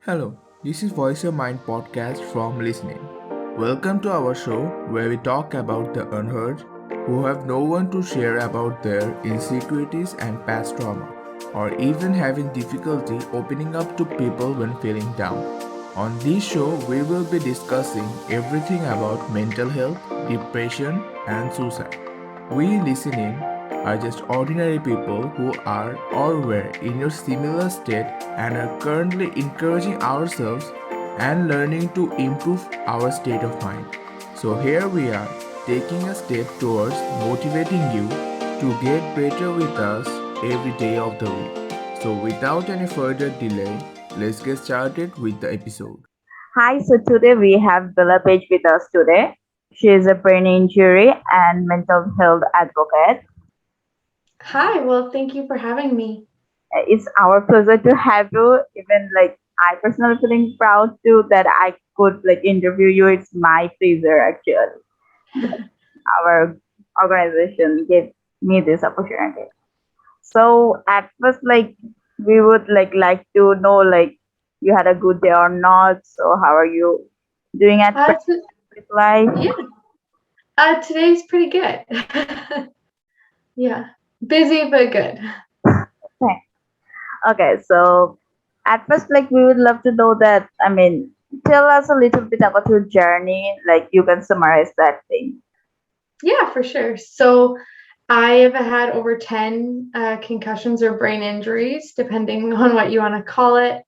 Hello, this is Voice Your Mind podcast from Listening. Welcome to our show where we talk about the unheard who have no one to share about their insecurities and past trauma, or even having difficulty opening up to people when feeling down. On this show, we will be discussing everything about mental health, depression, and suicide. We listening are just ordinary people who are or were in your similar state and are currently encouraging ourselves and learning to improve our state of mind. So here we are taking a step towards motivating you to get better with us every day of the week. So without any further delay, let's get started with the episode. Hi, so today we have Bella Paige with us today. She is a brain injury and mental health advocate. Hi, well, thank you for having me. It's our pleasure to have you. Even I personally feeling proud too that I could interview you. It's my pleasure actually. Our organization gave me this opportunity. So at first, we would like to know you had a good day or not. So how are you doing at Uh, present t- with life? yeah, today's pretty good. Yeah, busy but good. Okay. Okay, so at first, we would love to know that. I mean, tell us a little bit about your journey. Like, you can summarize that thing. Yeah, for sure. So I have had over 10 concussions or brain injuries, depending on what you want to call it.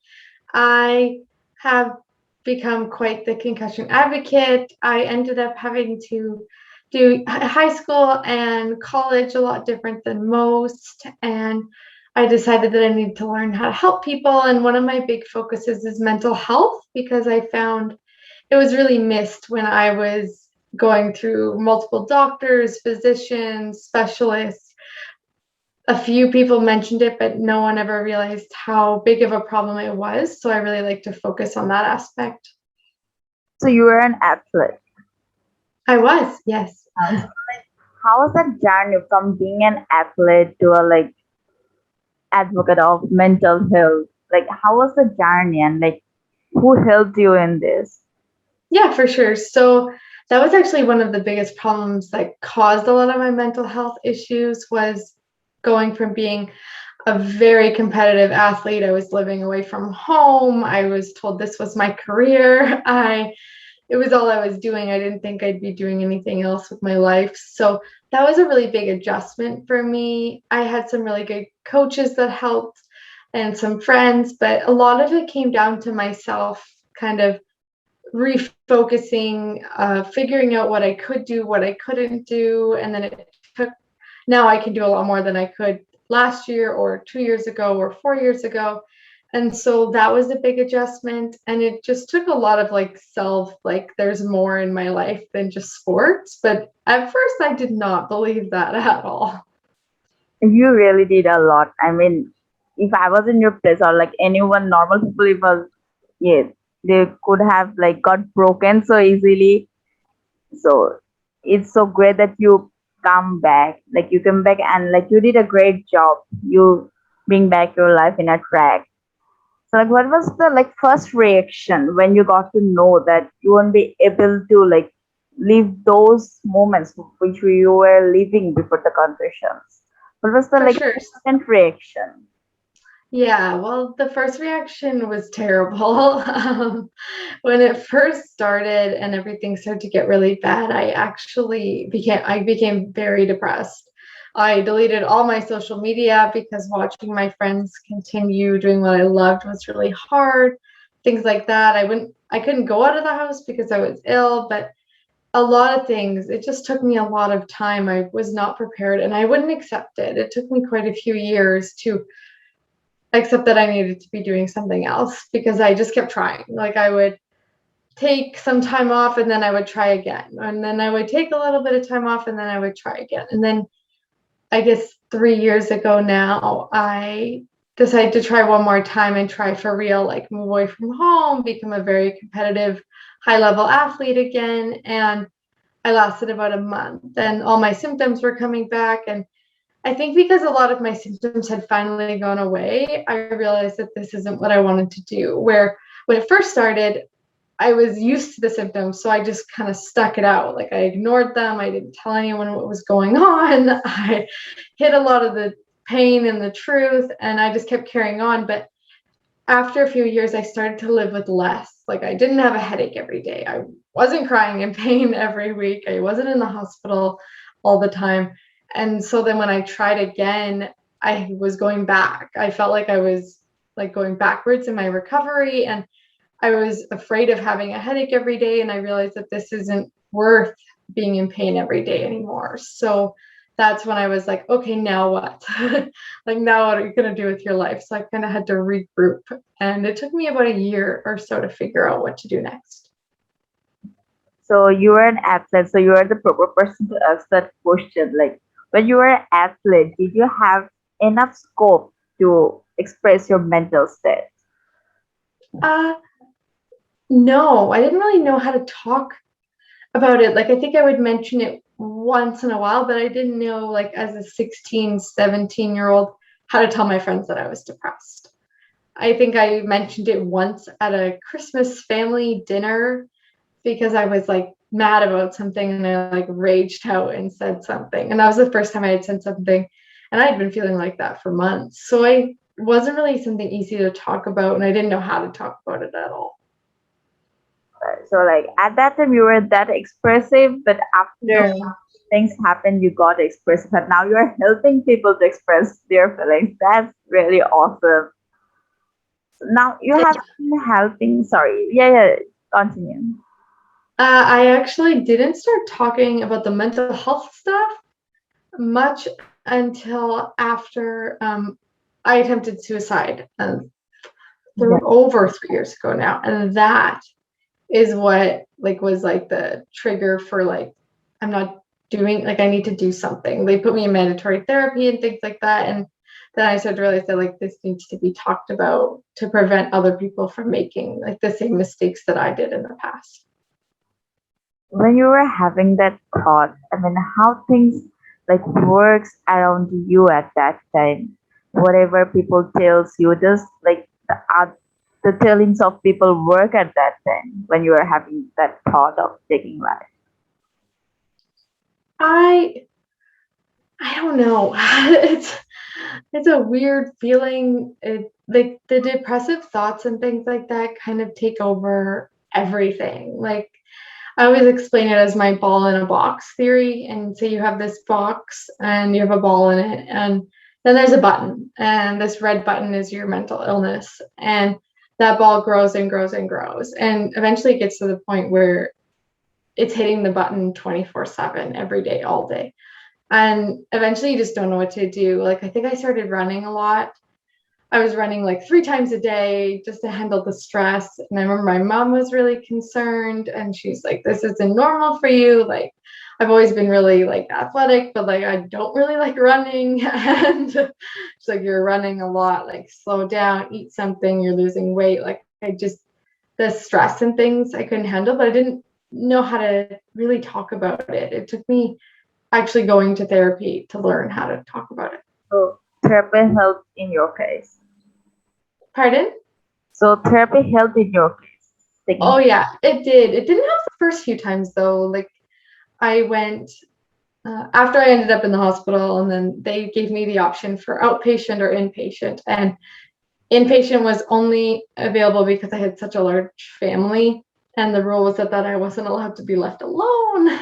I have become quite the concussion advocate. I ended up having to do high school and college a lot different than most. And I decided that I need to learn how to help people. And one of my big focuses is mental health because I found it was really missed when I was going through multiple doctors, physicians, specialists. A few people mentioned it, but no one ever realized how big of a problem it was. So I really like to focus on that aspect. So you were an athlete. I was, yes. So, how was that journey from being an athlete to a advocate of mental health? Like, how was the journey and who helped you in this? Yeah, for sure. So that was actually one of the biggest problems that caused a lot of my mental health issues was going from being a very competitive athlete. I was living away from home. I was told this was my career. I It was all I was doing. I didn't think I'd be doing anything else with my life. So that was a really big adjustment for me. I had some really good coaches that helped and some friends, but a lot of it came down to myself kind of refocusing, figuring out what I could do, what I couldn't do. And then it took, now I can do a lot more than I could last year or 2 years ago or 4 years ago. And so that was a big adjustment. And it just took a lot of there's more in my life than just sports. But at first, I did not believe that at all. You really did a lot. I mean, if I was in your place or anyone, normal people, it was, yeah, they could have got broken so easily. So it's so great that you come back. You come back and you did a great job. You bring back your life in a track. So what was the first reaction when you got to know that you won't be able to live those moments which you were living before the concussions? What was the For sure. instant reaction? Yeah, well, the first reaction was terrible. When it first started and everything started to get really bad, I became very depressed. I deleted all my social media because watching my friends continue doing what I loved was really hard. Things like that. I couldn't go out of the house because I was ill, but a lot of things, it just took me a lot of time. I was not prepared and I wouldn't accept it. It took me quite a few years to except that I needed to be doing something else because I just kept trying. Like I would take some time off and then I would try again. And then I would take a little bit of time off and then I would try again. And then I guess 3 years ago now, I decided to try one more time and try for real, like move away from home, become a very competitive, high level athlete again. And I lasted about a month and all my symptoms were coming back. And I think because a lot of my symptoms had finally gone away, I realized that this isn't what I wanted to do. Where when it first started, I was used to the symptoms, so I just kind of stuck it out. Like I ignored them. I didn't tell anyone what was going on. I hid a lot of the pain and the truth, and I just kept carrying on. But after a few years, I started to live with less. Like I didn't have a headache every day. I wasn't crying in pain every week. I wasn't in the hospital all the time. And so then when I tried again, I was going back. I felt like I was like going backwards in my recovery, and I was afraid of having a headache every day. And I realized that this isn't worth being in pain every day anymore. So that's when I was like, okay, now what? Like, now what are you going to do with your life? So I kind of had to regroup. And it took me about a year or so to figure out what to do next. So you were an athlete, so you are the proper person to ask that question. Like when you were an athlete, did you have enough scope to express your mental state? Uh, no, I didn't really know how to talk about it. Like, I think I would mention it once in a while, but I didn't know, like, as a 16, 17-year-old, how to tell my friends that I was depressed. I think I mentioned it once at a Christmas family dinner because I was like mad about something and I like raged out and said something. And that was the first time I had said something. And I had been feeling like that for months. So it wasn't really something easy to talk about, and I didn't know how to talk about it at all. So like at that time you were that expressive, but after Yeah. things happened, you got expressive, and now you are helping people to express their feelings. That's really awesome. Now you have been helping. Sorry, yeah, continue. I actually didn't start talking about the mental health stuff much until after I attempted suicide Yeah. over 3 years ago now, and that is what like was like the trigger for like I'm not doing like I need to do something. They put me in mandatory therapy and things like that, and then I started to realize that like this needs to be talked about to prevent other people from making like the same mistakes that I did in the past. When you were having that thought, I mean, how things like works around you at that time. Whatever people tells you, just like the tellings of people work at that time when you are having that thought of taking life. I I don't know. It's a weird feeling. It like the depressive thoughts and things like that kind of take over everything. Like I always explain it as my ball in a box theory. And so you have this box and you have a ball in it, and then there's a button, and this red button is your mental illness. And that ball grows and grows and grows. And eventually it gets to the point where it's hitting the button 24/7 every day, all day. And eventually you just don't know what to do. Like I think I started running a lot. I was running like 3 times a day just to handle the stress. And I remember my mom was really concerned, and she's like, this isn't normal for you. Like I've always been really like athletic, but like I don't really like running. And she's like, you're running a lot, like slow down, eat something, you're losing weight. Like I just the stress and things I couldn't handle, but I didn't know how to really talk about it. It took me actually going to therapy to learn how to talk about it. So therapy helped in your case. Pardon? So therapy helped in your case. Taking Oh yeah, it did. It didn't help the first few times though. Like I went after I ended up in the hospital, and then they gave me the option for outpatient or inpatient. And inpatient was only available because I had such a large family, and the rule was that I wasn't allowed to be left alone.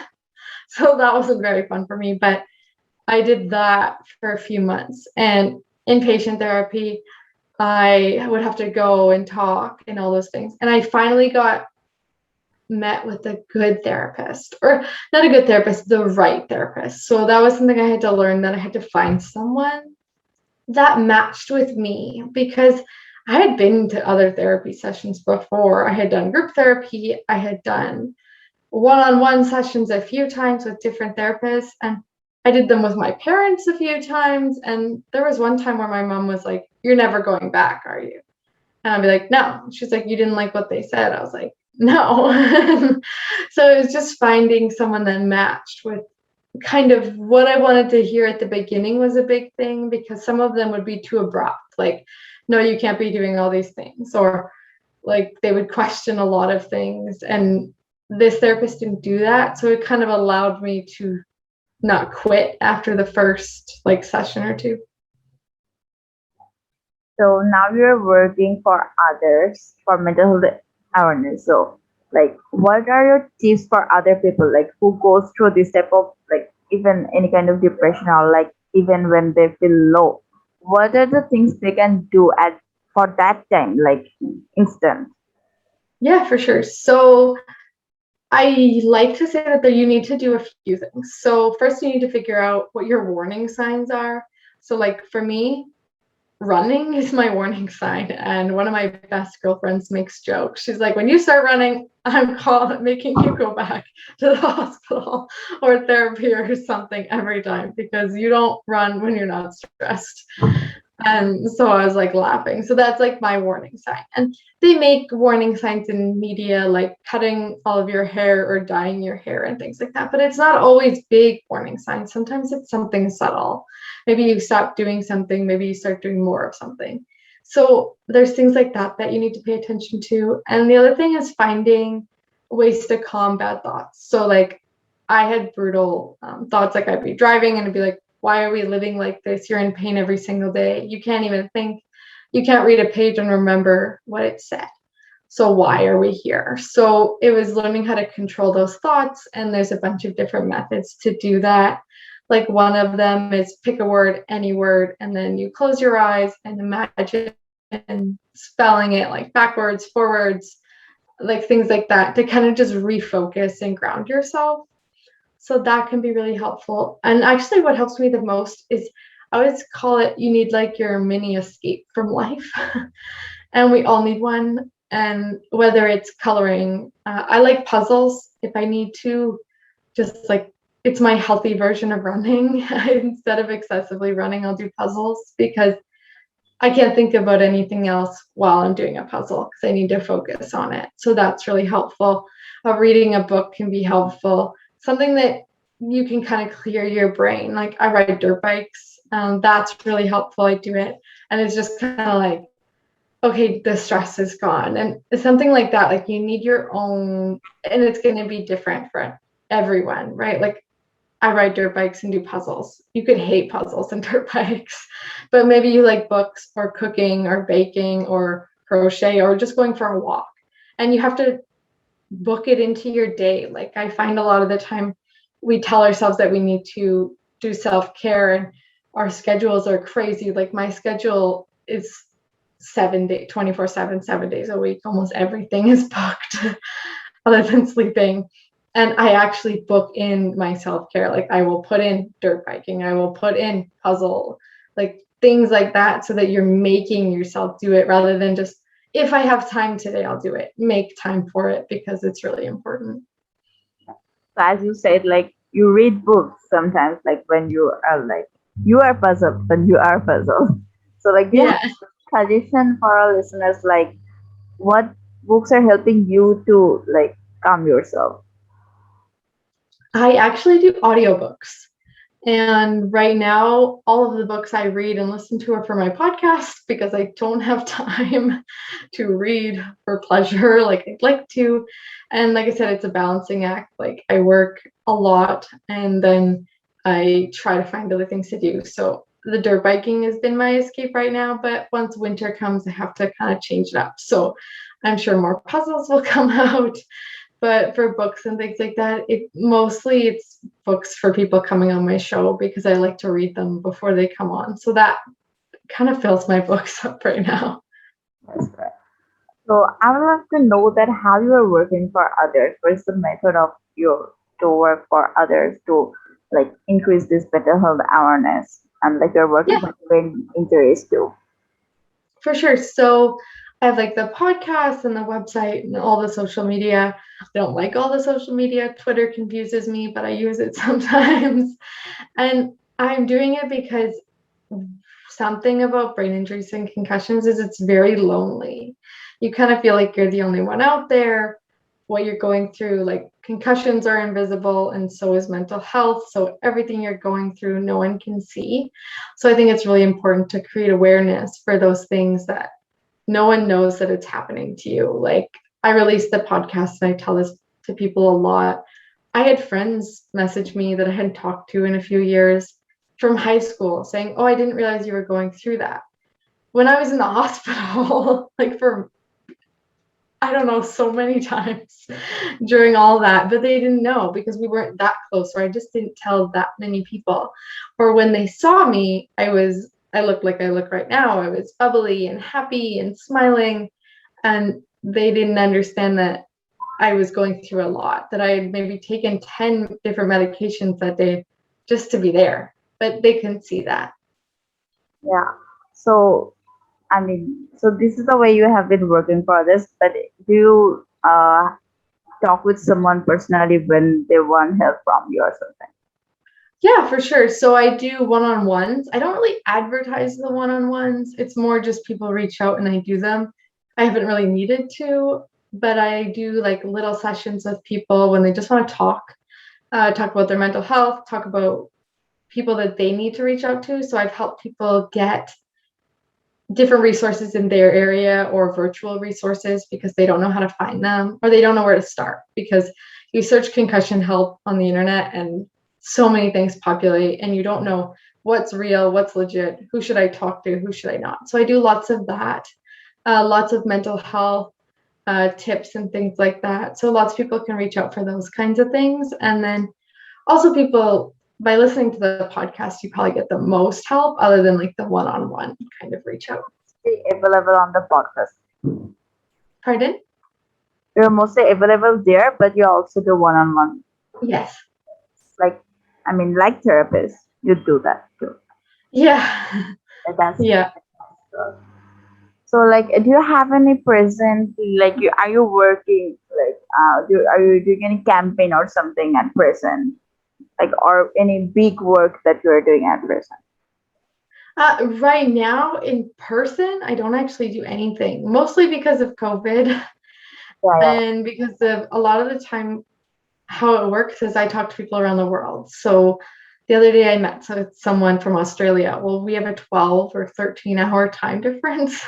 So that wasn't very fun for me, but I did that for a few months. And inpatient therapy, I would have to go and talk and all those things. And I finally got met with a good therapist, or not a good therapist, the right therapist. So that was something I had to learn, that I had to find someone that matched with me, because I had been to other therapy sessions before. I had done group therapy, I had done one-on-one sessions a few times with different therapists, and I did them with my parents a few times. And there was one time where my mom was like, you're never going back, are you? And I'd be like, no. She's like, you didn't like what they said? I was like, no. So it was just finding someone that matched with kind of what I wanted to hear at the beginning was a big thing, because some of them would be too abrupt, like, no, you can't be doing all these things, or Like they would question a lot of things, and this therapist didn't do that. So it kind of allowed me to not quit after the first like session or two. So now you're working for others for mental health awareness. So like what are your tips for other people like who goes through this type of like even any kind of depression or like even when they feel low? What are the things they can do at for that time, like instant? Yeah, for sure. So I like to say that you need to do a few things. So first you need to figure out what your warning signs are. So like for me, running is my warning sign. And one of my best girlfriends makes jokes. She's like, when you start running, I'm making you go back to the hospital or therapy or something every time because you don't run when you're not stressed. And so I was like laughing. So that's like my warning sign. And they make warning signs in media, like cutting all of your hair or dyeing your hair and things like that. But it's not always big warning signs. Sometimes it's something subtle. Maybe you stop doing something, maybe you start doing more of something. So there's things like that that you need to pay attention to. And the other thing is finding ways to calm bad thoughts. So like I had brutal thoughts, like I'd be driving and it'd be like, why are we living like this? You're in pain every single day. You can't even think, you can't read a page and remember what it said. So why are we here? So it was learning how to control those thoughts. And there's a bunch of different methods to do that. Like one of them is pick a word, any word, and then you close your eyes and imagine spelling it like backwards, forwards, like things like that to kind of just refocus and ground yourself. So that can be really helpful. And actually what helps me the most is I always call it you need like your mini escape from life. And we all need one. And whether it's coloring, I like puzzles if I need to, just like it's my healthy version of running. Instead of excessively running, I'll do puzzles because I can't think about anything else while I'm doing a puzzle because I need to focus on it. So that's really helpful. Reading a book can be helpful. Something that you can kind of clear your brain. Like I ride dirt bikes. That's really helpful. I do it. And it's just kind of like, okay, the stress is gone. And something like that, like you need your own, and it's going to be different for everyone, right? Like I ride dirt bikes and do puzzles. You could hate puzzles and dirt bikes, but maybe you like books or cooking or baking or crochet or just going for a walk. And you have to book it into your day. Like I find a lot of the time we tell ourselves that we need to do self-care and our schedules are crazy. Like my schedule is 24/7, 7 days a week. Almost everything is booked other than sleeping. And I actually book in my self-care. Like I will put in dirt biking. I will put in puzzle, like things like that so that you're making yourself do it rather than just, if I have time today, I'll do it. Make time for it because it's really important. So as you said, like you read books sometimes, like when you are like you are puzzled, but you are puzzled. So like do you have Yeah. a suggestion for our listeners, like what books are helping you to like calm yourself? I actually do audiobooks. And right now, all of the books I read and listen to are for my podcast because I don't have time to read for pleasure like I'd like to. And like I said, it's a balancing act. Like I work a lot and then I try to find other things to do. So the dirt biking has been my escape right now, but once winter comes, I have to kind of change it up. So I'm sure more puzzles will come out. But for books and things like that, it's books for people coming on my show because I like to read them before they come on. So that kind of fills my books up right now. That's correct. So I would love to know that how you are working for others. What is the method of your to work for others to like increase this mental health awareness and like you're working Yeah, for brain injuries too. for sure. So I have like the podcast and the website and all the social media. I don't like all the social media. Twitter confuses me, but I use it sometimes. And I'm doing it because something about brain injuries and concussions is it's very lonely. You kind of feel like you're the only one out there. What you're going through, like concussions are invisible, and so is mental health. So everything you're going through, no one can see. So I think it's really important to create awareness for those things that no one knows that it's happening to you. Like, I released the podcast and I tell this to people a lot. I had friends message me that I hadn't talked to in a few years from high school saying, "Oh, I didn't realize you were going through that." When I was in the hospital, like for, I don't know, so many times during all that, but they didn't know because we weren't that close, or I just didn't tell that many people. Or when they saw me, I looked like I look right now. I was bubbly and happy and smiling, and they didn't understand that I was going through a lot, that I had maybe taken 10 different medications that day just to be there, but they couldn't see that. Yeah. So, I mean, so this is the way you have been working for this, but do you talk with someone personally when they want help from you or something? Yeah, for sure. So I do one-on-ones. I don't really advertise the one-on-ones. It's more just people reach out and I do them. I haven't really needed to, but I do like little sessions with people when they just want to talk about their mental health, talk about people that they need to reach out to. So I've helped people get different resources in their area or virtual resources because they don't know how to find them, or they don't know where to start, because you search concussion help on the internet and so many things populate and you don't know what's real, what's legit, who should I talk to, who should I not. So I do lots of that, lots of mental health tips and things like that. So lots of people can reach out for those kinds of things. And then also people, by listening to the podcast, you probably get the most help other than like the one-on-one kind of reach out. Available on the podcast. Pardon? You're mostly available there, but you also do one-on-one. Yes. Like, I mean, like therapists, you do that too. Yeah. That's Yeah. So, like, do you have any present? Like, are you working? Like, are you doing any campaign or something at present? Like, or any big work that you're doing at present? Right now in person, I don't actually do anything, mostly because of COVID Yeah, yeah. and because of a lot of the time how it works is I talk to people around the world. So the other day I met someone from Australia. Well, we have a 12 or 13-hour time difference.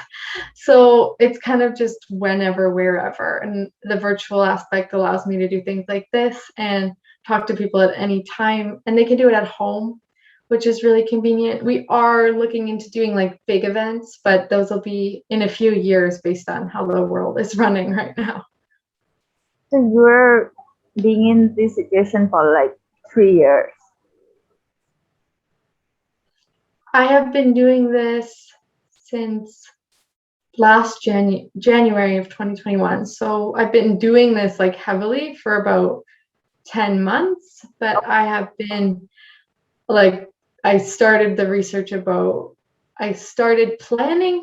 So it's kind of just whenever, wherever. And the virtual aspect allows me to do things like this and talk to people at any time. And they can do it at home, which is really convenient. We are looking into doing like big events, but those will be in a few years based on how the world is running right now. So you're being in this situation for like 3 years. I have been doing this since last January of 2021. So I've been doing this like heavily for about 10 months, but I have been like, I started planning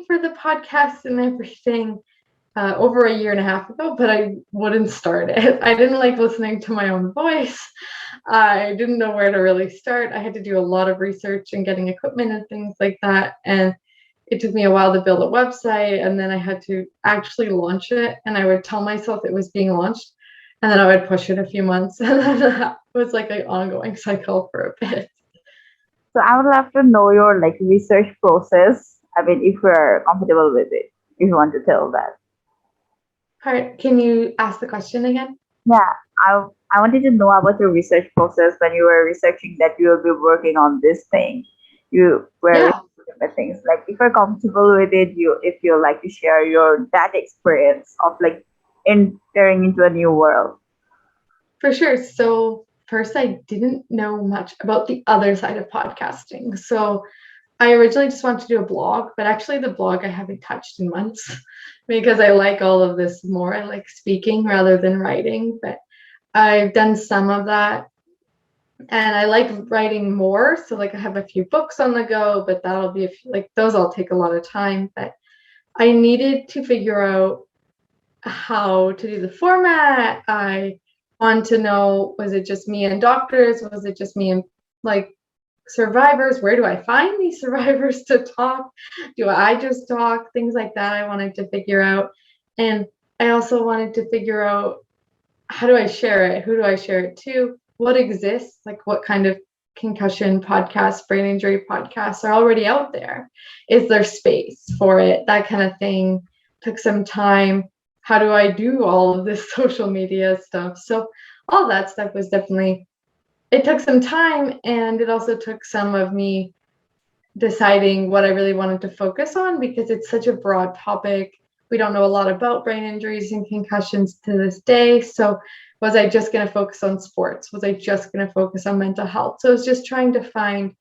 for the podcast and everything over a year and a half ago, but I wouldn't start it. I didn't like listening to my own voice. I didn't know where to really start. I had to do a lot of research and getting equipment and things like that. And it took me a while to build a website, and then I had to actually launch it. And I would tell myself it was being launched, and then I would push it a few months. And then that was like an ongoing cycle for a bit. So I would love to know your like research process. I mean, if you're comfortable with it, if you want to tell that. All right, can you ask the question again? Yeah, I wanted to know about your research process when you were researching that you will be working on this thing. You were researching the things like if you're comfortable with it, if you like to share your that experience of like entering into a new world. For sure. So first, I didn't know much about the other side of podcasting. So I originally just wanted to do a blog, but actually the blog I haven't touched in months because I like all of this more. I like speaking rather than writing, but I've done some of that and I like writing more. So like I have a few books on the go, but that'll be like those all take a lot of time. But I needed to figure out how to do the format. I want to know, was it just me and doctors? Was it just me and like survivors? Where do I find these survivors to talk? Do I just talk? Things like that I wanted to figure out. And I also wanted to figure out, how do I share it? Who do I share it to? What exists? Like what kind of concussion podcasts, brain injury podcasts are already out there? Is there space for it? That kind of thing. took some time. How do I do all of this social media stuff? So all that stuff was definitely, it took some time, and it also took some of me deciding what I really wanted to focus on, because it's such a broad topic. We don't know a lot about brain injuries and concussions to this day. So was I just going to focus on sports? Was I just going to focus on mental health? So I was just trying to find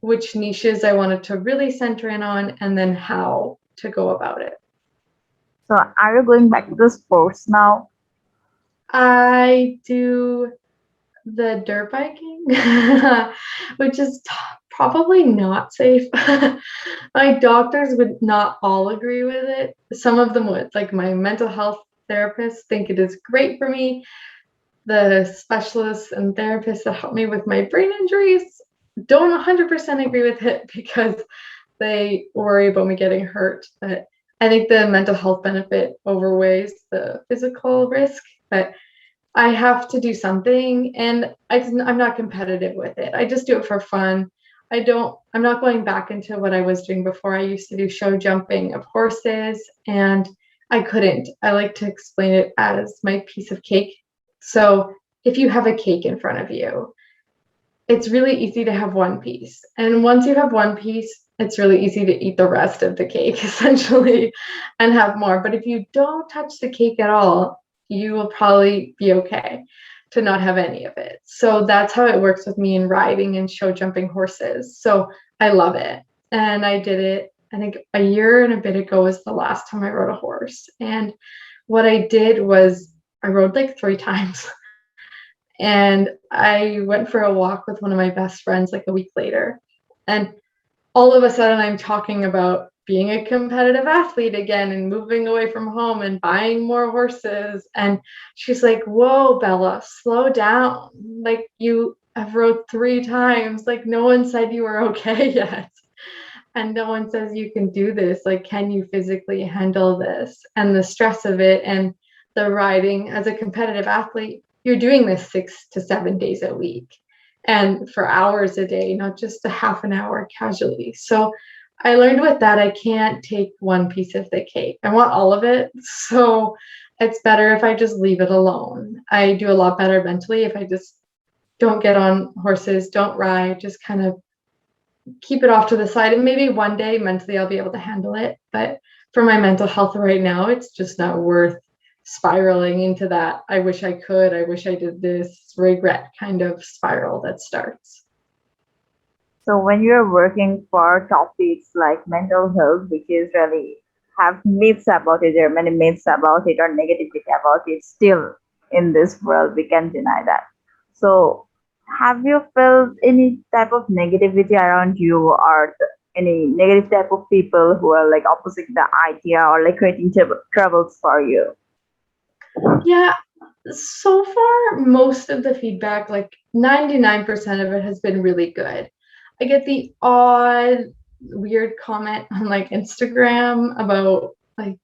which niches I wanted to really center in on, and then how to go about it. So are you going back to the sports now? I do the dirt biking, which is probably not safe. My doctors would not all agree with it. Some of them would, like my mental health therapists think it is great for me. The specialists and therapists that help me with my brain injuries don't 100% agree with it, because they worry about me getting hurt. But I think the mental health benefit overweighs the physical risk. But I have to do something, and I'm not competitive with it. I just do it for fun. I'm not going back into what I was doing before. I used to do show jumping of horses, and I couldn't. I like to explain it as my piece of cake. So if you have a cake in front of you, it's really easy to have one piece. And once you have one piece, it's really easy to eat the rest of the cake, essentially, and have more. But if you don't touch the cake at all, you will probably be okay to not have any of it. So that's how it works with me in riding and show jumping horses. So I love it. And I did it, I think a year and a bit ago was the last time I rode a horse. And what I did was I rode like 3 times. And I went for a walk with one of my best friends like a week later. And all of a sudden I'm talking about being a competitive athlete again and moving away from home and buying more horses. And she's like, whoa, Bella, slow down. Like, you have rode 3 times. Like, no one said you were okay yet. And no one says you can do this. Like, can you physically handle this? And the stress of it, and the riding as a competitive athlete, you're doing this 6 to 7 days a week and for hours a day, not just a half an hour casually. So I learned with that, I can't take one piece of the cake. I want all of it. So it's better if I just leave it alone. I do a lot better mentally if I just don't get on horses, don't ride, just kind of keep it off to the side. And maybe one day mentally I'll be able to handle it. But for my mental health right now, it's just not worth spiraling into that I wish I could, I wish I did this, regret kind of spiral that starts. So when you're working for topics like mental health, which is really have myths about it, there are many myths about it or negativity about it still in this world, we can deny that. So have you felt any type of negativity around you, or any negative type of people who are like opposite the idea or like creating troubles for you? Yeah, so far, most of the feedback, like 99% of it, has been really good. I get the odd weird comment on like Instagram about like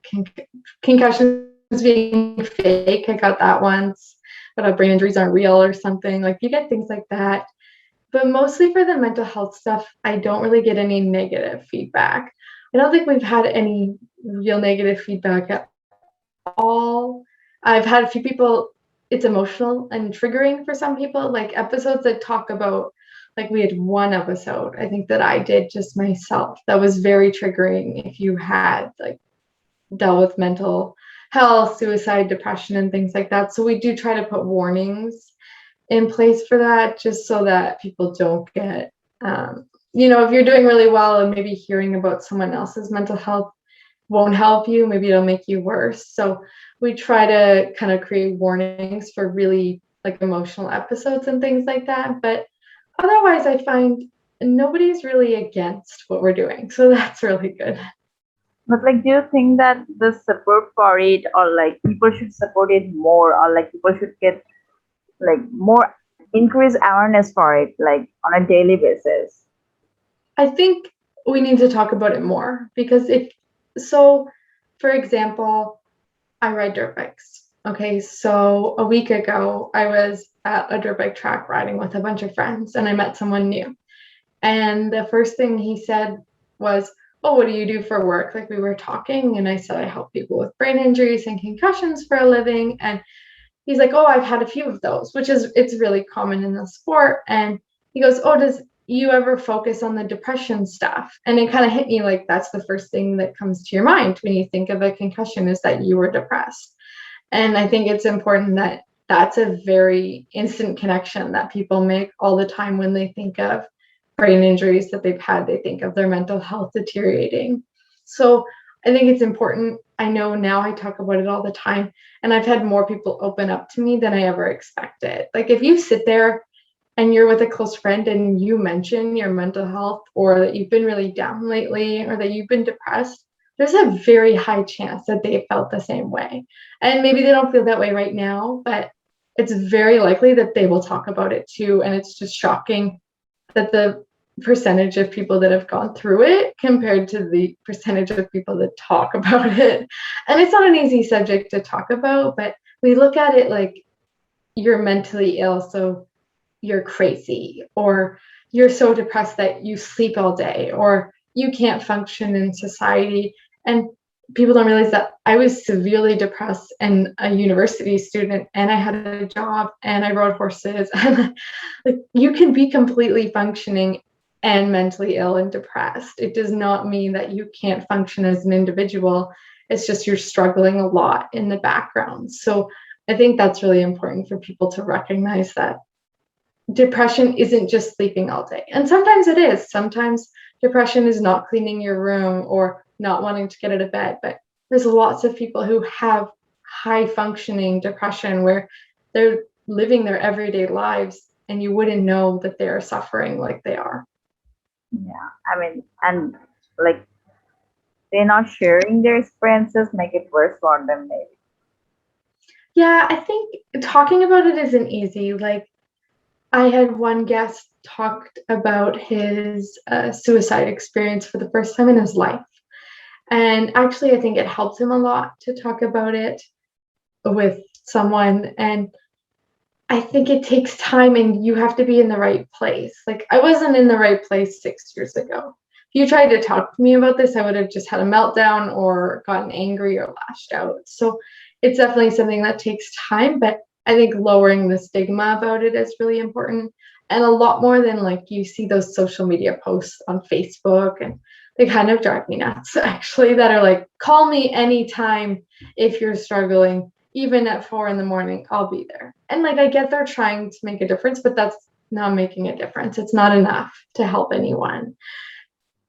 concussions being fake. I got that once, but brain injuries aren't real or something. Like, you get things like that. But mostly for the mental health stuff, I don't really get any negative feedback. I don't think we've had any real negative feedback at all. I've had a few people, it's emotional and triggering for some people, like episodes that talk about, like we had one episode, I think, that I did just myself, that was very triggering if you had like dealt with mental health, suicide, depression, and things like that. So we do try to put warnings in place for that, just so that people don't get, if you're doing really well and maybe hearing about someone else's mental health won't help you, maybe it'll make you worse. So we try to kind of create warnings for really like emotional episodes and things like that. But otherwise, I find nobody's really against what we're doing. So that's really good. But like, do you think that the support for it, or like people should support it more, or like people should get like more increased awareness for it, like on a daily basis? I think we need to talk about it more, because for example, I ride dirt bikes. Okay, so a week ago, I was at a dirt bike track riding with a bunch of friends, and I met someone new. And the first thing he said was, oh, what do you do for work? Like we were talking and I said, I help people with brain injuries and concussions for a living. And he's like, oh, I've had a few of those, it's really common in the sport. And he goes, oh, does you ever focus on the depression stuff? And it kind of hit me like, that's the first thing that comes to your mind when you think of a concussion, is that you were depressed. And I think it's important that that's a very instant connection that people make all the time when they think of brain injuries that they've had. They think of their mental health deteriorating. So I think it's important. I know now I talk about it all the time, and I've had more people open up to me than I ever expected. Like if you sit there and you're with a close friend and you mention your mental health, or that you've been really down lately, or that you've been depressed, there's a very high chance that they felt the same way. And maybe they don't feel that way right now, but it's very likely that they will talk about it too. And it's just shocking that the percentage of people that have gone through it compared to the percentage of people that talk about it. And it's not an easy subject to talk about, but we look at it like you're mentally ill, so you're crazy, or you're so depressed that you sleep all day, or you can't function in society. And people don't realize that I was severely depressed and a university student, and I had a job, and I rode horses. And like, you can be completely functioning and mentally ill and depressed. It does not mean that you can't function as an individual. It's just you're struggling a lot in the background. So I think that's really important for people to recognize that depression isn't just sleeping all day. And sometimes it is. Sometimes depression is not cleaning your room or not wanting to get out of bed. But there's lots of people who have high functioning depression where they're living their everyday lives and you wouldn't know that they're suffering like they are. Yeah, I mean, and like they're not sharing their experiences make it worse for them, maybe. Yeah, I think talking about it isn't easy. Like I had one guest talked about his suicide experience for the first time in his life. And actually, I think it helped him a lot to talk about it with someone. And I think it takes time, and you have to be in the right place. Like I wasn't in the right place 6 years ago. If you tried to talk to me about this, I would have just had a meltdown or gotten angry or lashed out. So it's definitely something that takes time, but I think lowering the stigma about it is really important. And a lot more than like you see those social media posts on Facebook, and they kind of drive me nuts actually, that are like, call me anytime if you're struggling, even at 4 a.m, I'll be there. And like, I get they're trying to make a difference, but that's not making a difference. It's not enough to help anyone.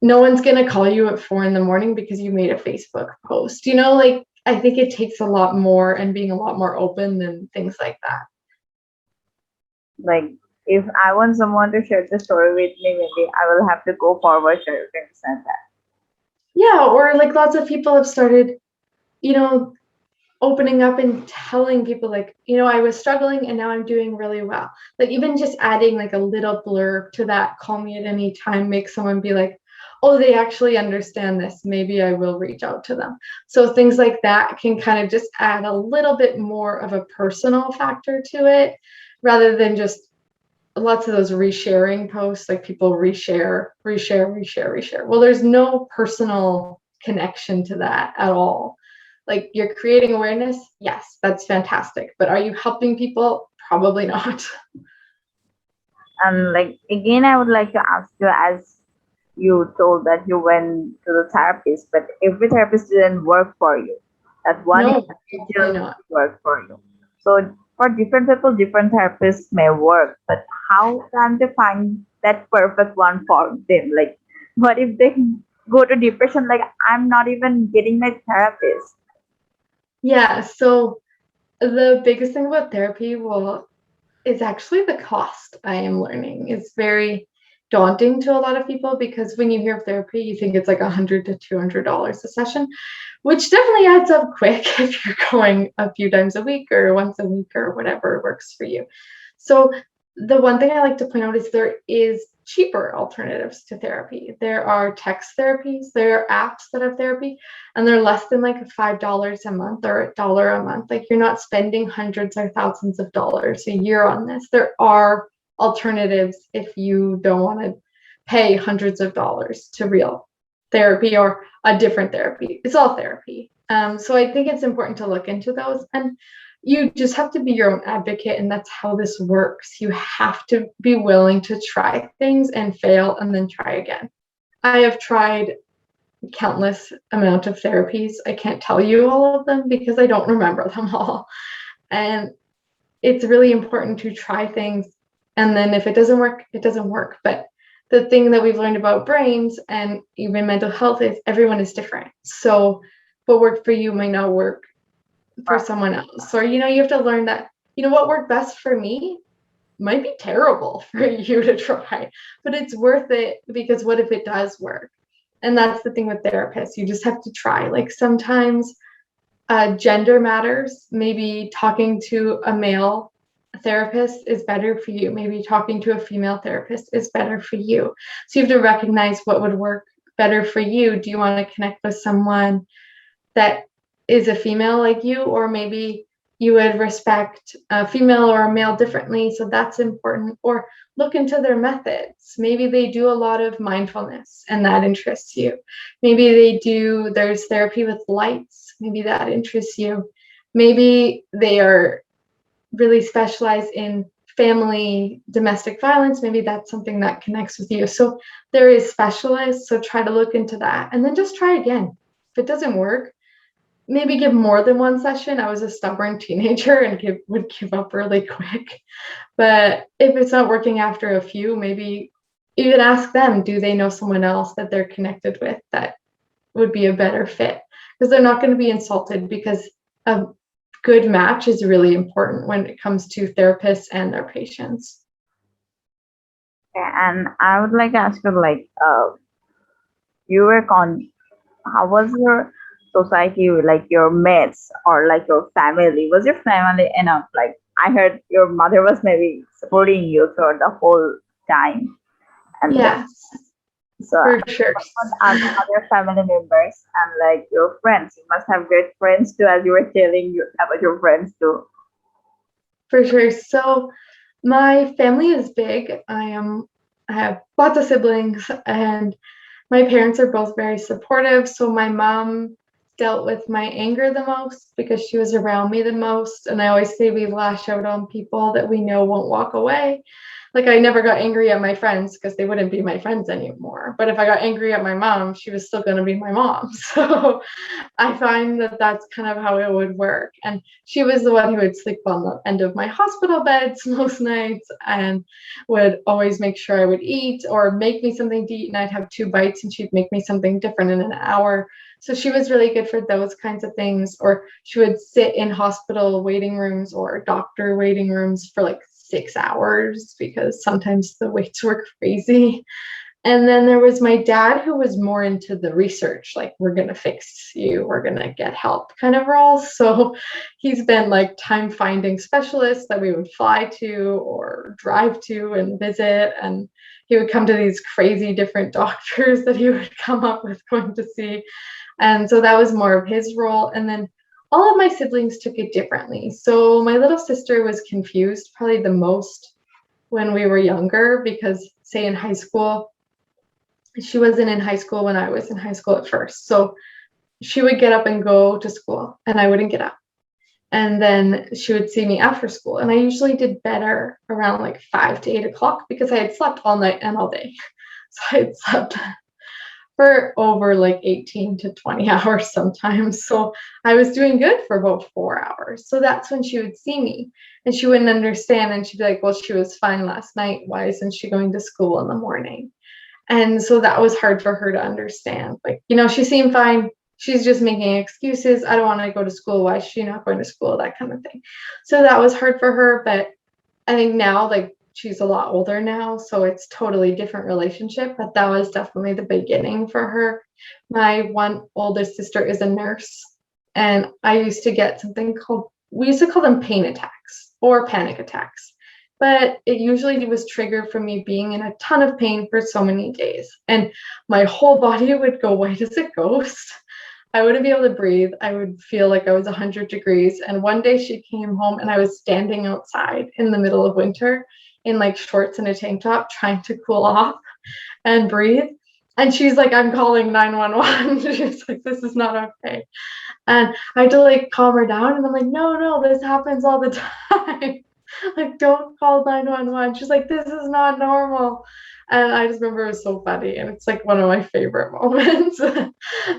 No one's going to call you at 4 a.m. because you made a Facebook post, like I think it takes a lot more and being a lot more open than things like that. Like if I want someone to share the story with me, maybe I will have to go forward to understand that. Yeah, or like lots of people have started, opening up and telling people like, I was struggling and now I'm doing really well. Like even just adding like a little blurb to that, call me at any time, makes someone be like, oh, they actually understand this. Maybe I will reach out to them. So things like that can kind of just add a little bit more of a personal factor to it, rather than just lots of those resharing posts, like people reshare. Well, there's no personal connection to that at all. Like you're creating awareness. Yes, that's fantastic. But are you helping people? Probably not. And like again, I would like to ask you, as you told that you went to the therapist, but every therapist didn't work for you. That one No, individual probably not. work for you. So for different people, different therapists may work, but how can they find that perfect one for them? Like, what if they go to depression? Like, I'm not even getting my therapist. Yeah. So the biggest thing about therapy, is actually the cost. I am learning. It's very daunting to a lot of people, because when you hear of therapy, you think it's like $100 to $200 a session, which definitely adds up quick if you're going a few times a week or once a week or whatever works for you. So the one thing I like to point out is there is cheaper alternatives to therapy. There are text therapies, there are apps that have therapy, and they're less than like $5 a month or $1 a month. Like you're not spending hundreds or thousands of dollars a year on this. There are alternatives if you don't want to pay hundreds of dollars to real therapy or a different therapy. It's all therapy. So I think it's important to look into those, and you just have to be your own advocate, and that's how this works. You have to be willing to try things and fail and then try again. I have tried countless amount of therapies. I can't tell you all of them because I don't remember them all. And it's really important to try things, and then if it doesn't work, it doesn't work. But the thing that we've learned about brains and even mental health is everyone is different. So what worked for you might not work for someone else. Or, you have to learn that, what worked best for me might be terrible for you to try, but it's worth it because what if it does work? And that's the thing with therapists. You just have to try. Like sometimes gender matters. Maybe talking to a male therapist is better for you. Maybe talking to a female therapist is better for you. So you have to recognize what would work better for you. Do you want to connect with someone that is a female like you, or maybe you would respect a female or a male differently, so that's important. Or look into their methods. Maybe they do a lot of mindfulness and that interests you. Maybe there's therapy with lights. Maybe that interests you. Maybe they are really specialized in family domestic violence. Maybe that's something that connects with you. So there is specialists, so try to look into that and then just try again. If it doesn't work, maybe give more than one session. I was a stubborn teenager and would give up really quick. But if it's not working after a few, maybe even ask them, do they know someone else that they're connected with that would be a better fit? Because they're not going to be insulted, because a good match is really important when it comes to therapists and their patients. And I would like to ask you, like, how was your society, like your mates or like your family? Was your family enough? Like, I heard your mother was maybe supporting you throughout the whole time. And Yes, so for sure. what about other family members and like your friends? You must have great friends too, as you were telling you about your friends too. For sure. So my family is big. I have lots of siblings, and my parents are both very supportive. So my mom dealt with my anger the most because she was around me the most. And I always say we lash out on people that we know won't walk away. Like I never got angry at my friends because they wouldn't be my friends anymore. But if I got angry at my mom, she was still going to be my mom. So I find that that's kind of how it would work. And she was the one who would sleep on the end of my hospital beds most nights and would always make sure I would eat or make me something to eat. And I'd have 2 bites and she'd make me something different in an hour. So she was really good for those kinds of things. Or she would sit in hospital waiting rooms or doctor waiting rooms for like 6 hours because sometimes the waits were crazy. And then there was my dad, who was more into the research, like we're going to fix you, we're going to get help kind of roles. So he's been like time finding specialist that we would fly to or drive to and visit. And he would come to these crazy different doctors that he would come up with going to see. And so that was more of his role. And then all of my siblings took it differently. So my little sister was confused probably the most when we were younger because, say, in high school, she wasn't in high school when I was in high school at first. So she would get up and go to school and I wouldn't get up. And then she would see me after school. And I usually did better around like 5 to 8 o'clock because I had slept all night and all day. So I had slept for over like 18 to 20 hours sometimes. So I was doing good for about 4 hours. So that's when she would see me and she wouldn't understand. And she'd be like, well, she was fine last night. Why isn't she going to school in the morning? And so that was hard for her to understand. Like, she seemed fine. She's just making excuses. I don't want to go to school. Why is she not going to school? That kind of thing. So that was hard for her. But I think now, like, she's a lot older now, so it's totally different relationship, but that was definitely the beginning for her. My one oldest sister is a nurse, and I used to get we used to call them pain attacks or panic attacks, but it usually was triggered from me being in a ton of pain for so many days, and my whole body would go white as a ghost. I wouldn't be able to breathe. I would feel like I was 100 degrees. And one day she came home and I was standing outside in the middle of winter in like shorts and a tank top trying to cool off and breathe. And she's like, I'm calling 911. She's like, this is not okay. And I had to like calm her down. And I'm like, no, this happens all the time. Like, don't call 911. She's like, this is not normal. And I just remember it was so funny. And it's like one of my favorite moments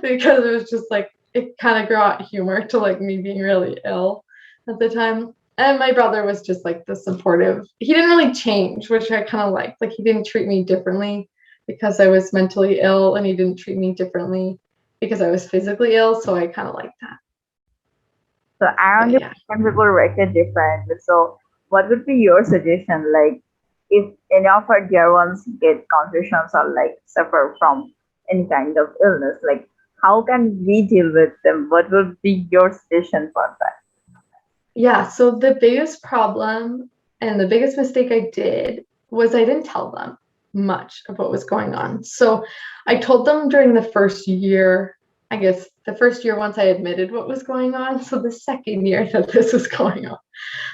because it was just like, it kind of brought humor to like me being really ill at the time. And my brother was just like the supportive. He didn't really change, which I kind of liked. Like, he didn't treat me differently because I was mentally ill, and he didn't treat me differently because I was physically ill. So I kind of liked that. So I But yeah. understand people react differently. So what would be your suggestion? Like if any of our dear ones get concussions or like suffer from any kind of illness, like how can we deal with them? What would be your suggestion for that? Yeah. So the biggest problem and the biggest mistake I did was I didn't tell them much of what was going on. So I told them during the first year, I guess the first year once I admitted what was going on. So the second year that this was going on.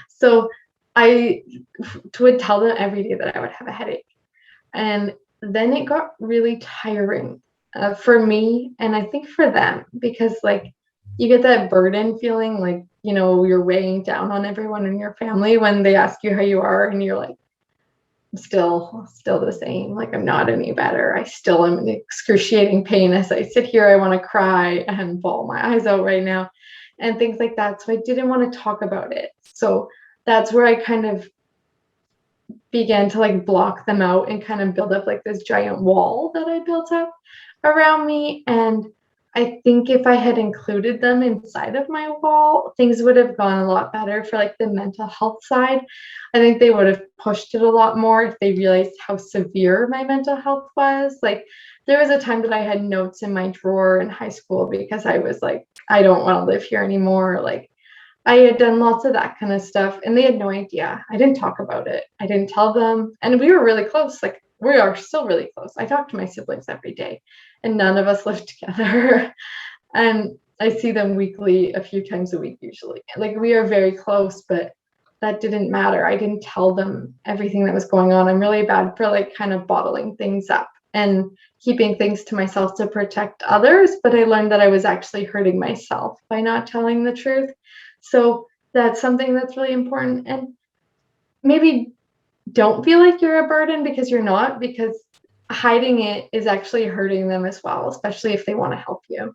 So I would tell them every day that I would have a headache. And then it got really tiring for me, and I think for them, because like you get that burden feeling like, you're weighing down on everyone in your family when they ask you how you are, and you're like, still the same. Like, I'm not any better. I still am in excruciating pain as I sit here. I want to cry and bawl my eyes out right now and things like that. So I didn't want to talk about it. So that's where I kind of began to like block them out and kind of build up like this giant wall that I built up around me. And I think if I had included them inside of my wall, things would have gone a lot better for like the mental health side. I think they would have pushed it a lot more if they realized how severe my mental health was. Like, there was a time that I had notes in my drawer in high school because I was like, I don't want to live here anymore. Like, I had done lots of that kind of stuff, and they had no idea. I didn't talk about it. I didn't tell them. And we were really close. Like, we are still really close. I talk to my siblings every day, and none of us live together. And I see them weekly, a few times a week usually. Like, we are very close, but that didn't matter. I didn't tell them everything that was going on. I'm really bad for like kind of bottling things up and keeping things to myself to protect others. But I learned that I was actually hurting myself by not telling the truth. So that's something that's really important. And maybe don't feel like you're a burden, because you're not, because hiding it is actually hurting them as well, especially if they want to help you.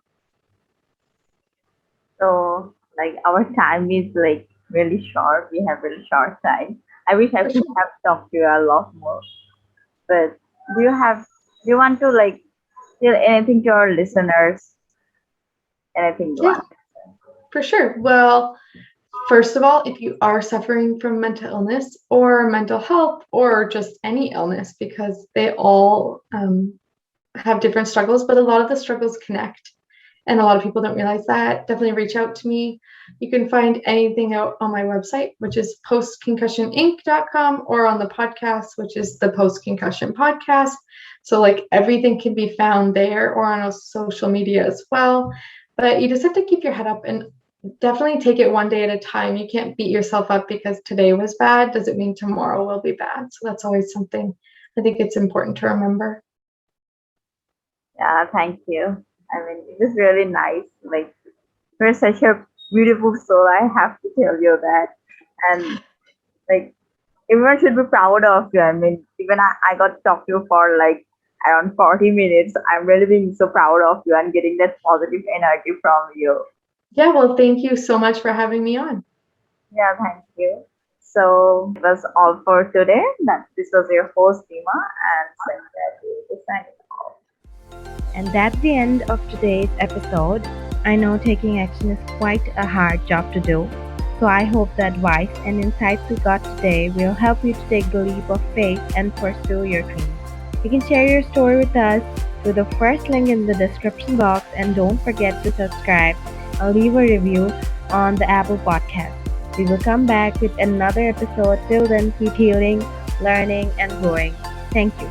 So like our time is like really short. We have really short time. I wish I could have talked to you a lot more. But do you want to like tell anything to our listeners? Anything you Yeah, want? for sure. Well, first of all, if you are suffering from mental illness or mental health or just any illness, because they all have different struggles, but a lot of the struggles connect. And a lot of people don't realize that. Definitely reach out to me. You can find anything out on my website, which is postconcussioninc.com, or on the podcast, which is the Post Concussion Podcast. So like everything can be found there, or on social media as well. But you just have to keep your head up and definitely take it one day at a time. You can't beat yourself up because today was bad. Doesn't mean tomorrow will be bad. So that's always something I think it's important to remember. Yeah, thank you. I mean, it is really nice. Like, you're such a beautiful soul. I have to tell you that. And like, everyone should be proud of you. I mean, even I got to talk to you for like around 40 minutes. I'm really being so proud of you and getting that positive energy from you. Yeah, well, thank you so much for having me on. Yeah, thank you. So it was all for today. This was your host, Dima, and Cynthia will be signing off. And that's the end of today's episode. I know taking action is quite a hard job to do, so I hope the advice and insights we got today will help you to take the leap of faith and pursue your dreams. You can share your story with us through the first link in the description box, and don't forget to subscribe and leave a review on the Apple Podcast. We will come back with another episode. Till then, keep healing, learning, and growing. Thank you.